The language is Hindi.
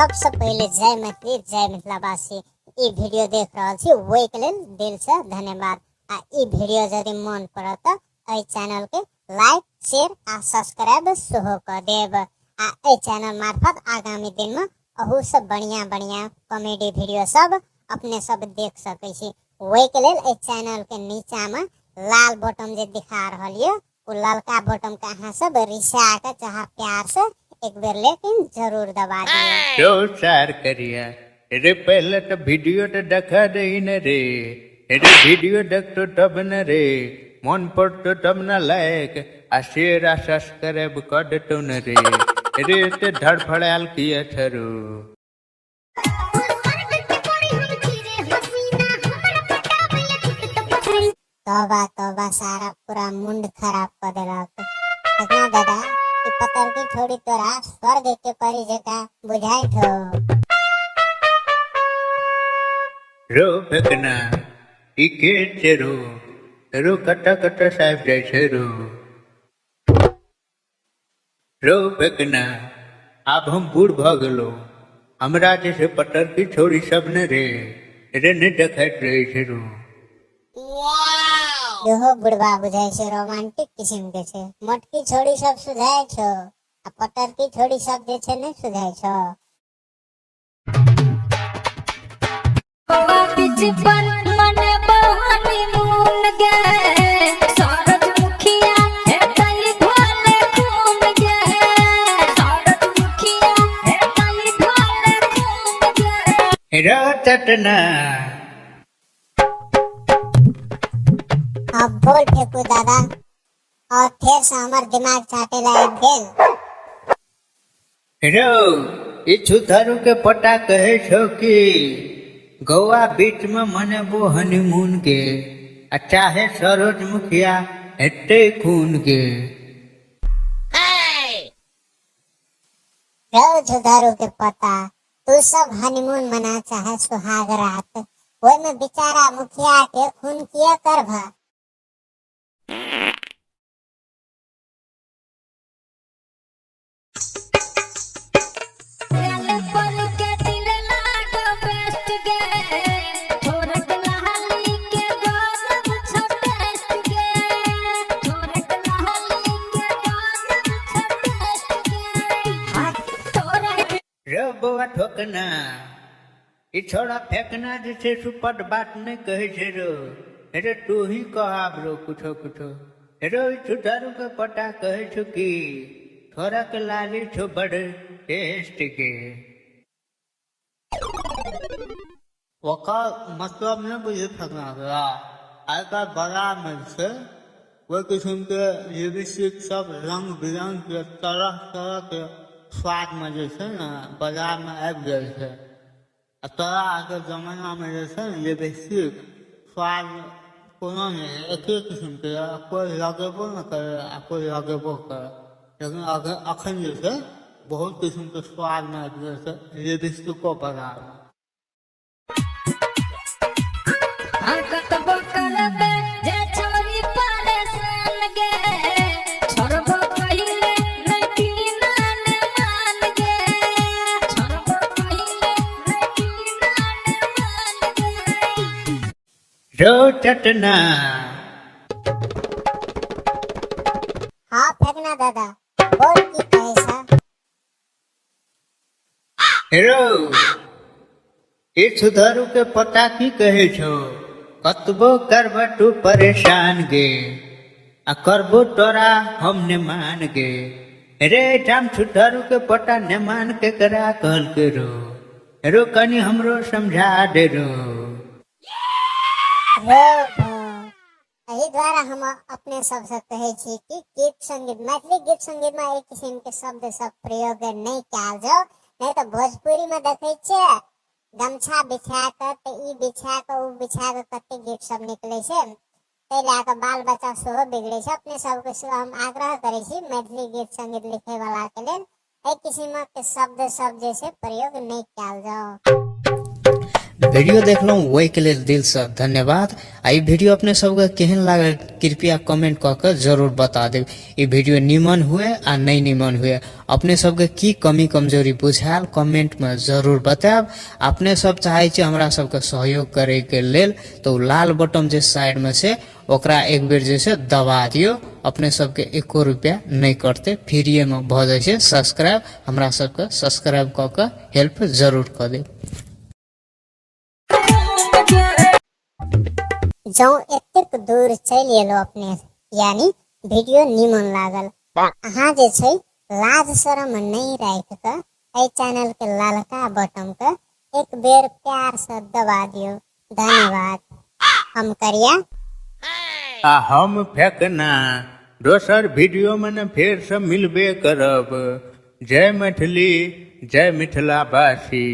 सबसे पहले जय मैथिली जय मिथिलावासी। ई वीडियो देख रहल छी ओहि के लेल दिल से धन्यवाद। आ ई वीडियो यदि मन पड़त त एहि चैनल के लाइक शेयर आ सब्सक्राइब सेहो कर देब। आ एहि चैनल मार्फत आगामी दिन में अहू सब बढ़िया बढ़िया कॉमेडी वीडियो सब अपने सब देख सकै छी। ओहि के लेल एहि चैनल के नीचा में लाल बटन जे दिखा रहल ये वो ललका बटन के अहाँ सब रिसा के चाहे प्यार से एक बेर लेकिन जरूर दबा दिए। जो शेयर करिए रे पहले तो वीडियो तो देखा दे न रे वीडियो देख तो तब न रे मन पर तो तब न लाइक आ शेयर आ सब्सक्राइब कर दे तो न रे ते धड़फड़ाल किए थरू। तोबा तोबा सारा पूरा मुंड खराब कर देलक। देखना दादा ई पत्थर की थोड़ी तोरा स्वर्ग के परी जका बुझाई थो। रो फेकना ई के चेरो रो कटा कटा साहब जाय छे रो फेकना अब हम बूढ़ भ गेलो हमरा जैसे पत्थर की छोरी सब ने रे ने देखैत रहे छे रो। देहो बुढ़वा बुझाई छे रोमांटिक किस्म के छे। मोटकी छोड़ी सब सुझाय छो आ पत्थर की छोड़ी सब जे छे नहीं सुझाय छो। चटना अब बोल फेंकू दादा और फिर से हमार दिमाग चाटे लायक गेल। रो ई छुथारू के पटा कहे छो कि गोवा बीच में मने वो हनीमून के चाहे सरोज मुखिया हेटे खून के। छुथारू के पता तू सब हनीमून मना चाहे सुहाग रात वही में बेचारा मुखिया के खून किया करभा। बउआ ठोकना ई छोड़ा फेंकना जैसे सुपट बात नहीं कहे छे रो अरे तू ही कहाब रो कुछो कुछो रो ई छुटारू के पटा कहे छो कि थोड़ा के लाली छो बड़े टेस्ट के वका मतलब नहीं बुझे फेंकना गया आजकल बड़ा में से वो किस्म के लिपस्टिक सब रंग बिरंग के तरह तरह के स्वाद में जैसे ना बाजार में आबि गेल है। तोरा आके जमाना में जैसे लिपस्टिक स्वाद कोनो नहीं एक किस्म के कोई लगेबो न करे आ कोई लगेबो करे लेकिन अखन जैसे बहुत किस्म के स्वाद में आबि गेल है लिपस्टिको बाजार में। रो चटना हाँ फेंकना दादा बोल की कैसा। हेरो ई सुधारू के पता की कहे छो कतबो करब तू परेशान गे आ करबो तोरा हम ने मान गे रे जाम सुधारू के पता ने मान के करा कहल के रो कनी हमरो समझा दे रो। यही द्वारा हम अपने सबसे कहे छी कि गीत संगीत मैथिली गीत संगीत में एक किस्म के शब्द सब प्रयोग नहीं कयल जाओ नहीं तो भोजपुरी में देखे छे गमछा बिछा के ई बिछा के उ बिछा के कते गीत सब निकले छे ते लाके बाल बच्चा सेहो बिगड़े छे। अपने सबके हम आग्रह करे छी मैथिली गीत संगीत लिखे वाला के लेल एक किस्म के शब्द सब जैसे प्रयोग नहीं कयल जाओ। वीडियो देखलहुँ ओहिके लेल दिलसँ धन्यवाद। आ ई वीडियो अपने सबके केहन लागल कृपया कमेंट कऽ के जरूर बता देब। ई वीडियो निमन हुए आ नहीं निमन हुए, अपने सबके की कमी कमजोरी बुझायल कमेंट में जरूर बतायब। अपने सब चाहे छी हमरा सबके सहयोग करे के लेल तो लाल बटन जे साइड में छै ओकरा एक बेर जे छै दबा दियो। अपने सबके 1 रुपया नहीं कटते, फ्री में भ जाय छै सब्सक्राइब। हमरा सबके सब्सक्राइब कऽ के हेल्प जरूर कऽ देब। जौ एतेक दूर चलि एलो अपने, यानी वीडियो निमन लागल, अहाँ जे छै लाज शरम नहीं राख के एहि चैनल के लालका बटन के एक बेर प्यार से दबा दियो। धन्यवाद। हम करिया आ हम फेकना दोसर वीडियो में न फेर से मिलबे करब। जय मैथिली, जय मिथिलावासी।